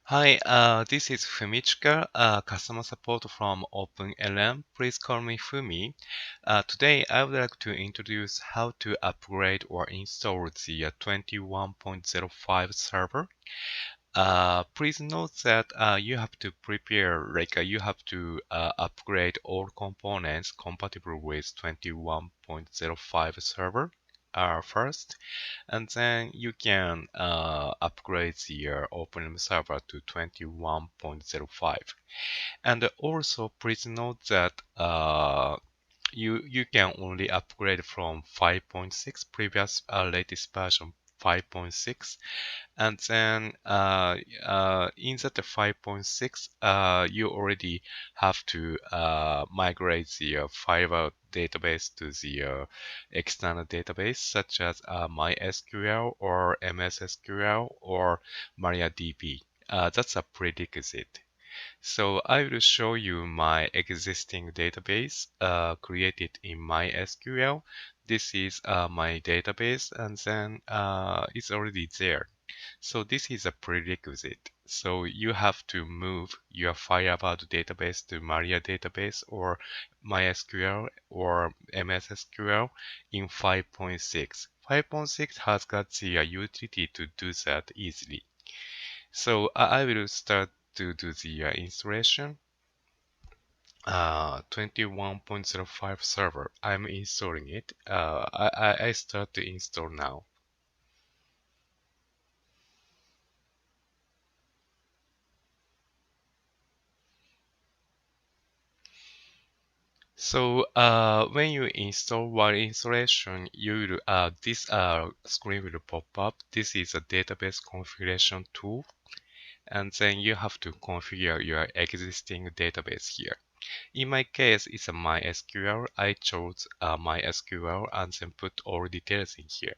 Hi, this is Fumichika, customer support from OpenLM. Please call me Fumi. Today, I would like to introduce how to upgrade or install the 21.05 server. Please note that you have to prepare, you have to upgrade all components compatible with 21.05 server first, and then you can upgrade the OpenLM server to 21.05. And also, please note that you can only upgrade from 5.6 previous latest version 5.6, and then in that 5.6 you already have to migrate the Fiverr database to the external database such as MySQL or MSSQL or MariaDB. That's a prerequisite. So I will show you my existing database created in MySQL. This is my database, and then it's already there. So this is a prerequisite. So you have to move your Firebird database to Maria database or MySQL or MSSQL in 5.6. 5.6 has got the utility to do that easily. So I will start to do the installation. 21.05 server. I'm installing it. I start to install now. So when you install one installation, this screen will pop up. This is a database configuration tool, and then you have to configure your existing database here. In my case, it's a MySQL. I chose MySQL and then put all details in here,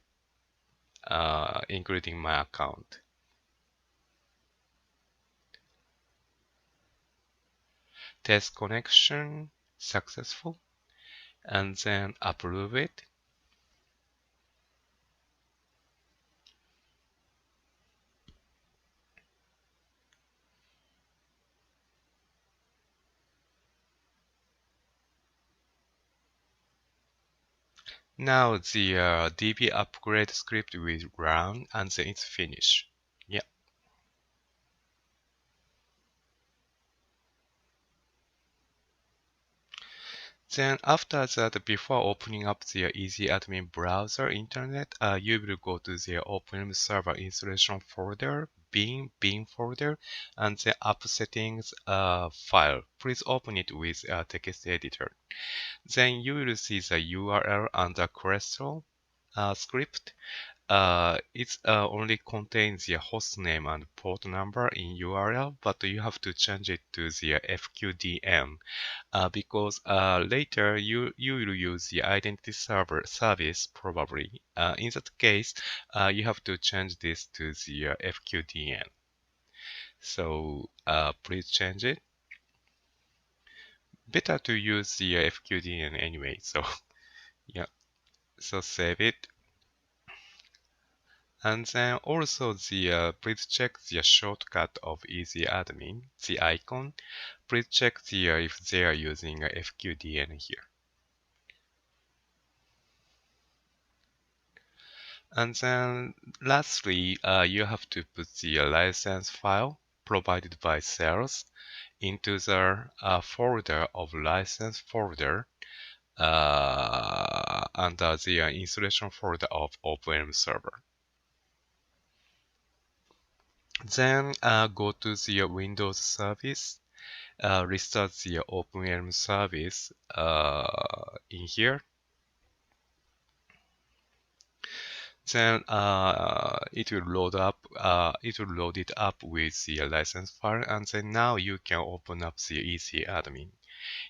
including my account. Test connection successful, and then approve it. Now the DB upgrade script will run and then it's finished. Yeah. Then after that, before opening up the Easy Admin browser internet, you will go to the OpenLM server installation folder, bin folder, and the app settings file. Please open it with a text editor. Then you will see the URL under Crystal script. It only contains the host name and port number in URL, but you have to change it to the FQDN because later you will use the identity server service probably. In that case, you have to change this to the FQDN. So please change it. Better to use the FQDN anyway. So yeah, so save it. And then also please check the shortcut of Easy Admin, the icon. Please check if they are using FQDN here. And then lastly, you have to put the license file provided by sales into the folder of license folder under the installation folder of OpenLM server. Then go to the Windows service, restart the OpenLM service in here. Then it will load it up with the license file, and then now you can open up the Easy Admin.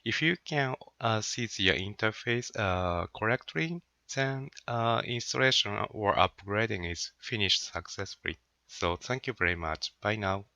If you can see the interface correctly, then installation or upgrading is finished successfully. So thank you very much. Bye now.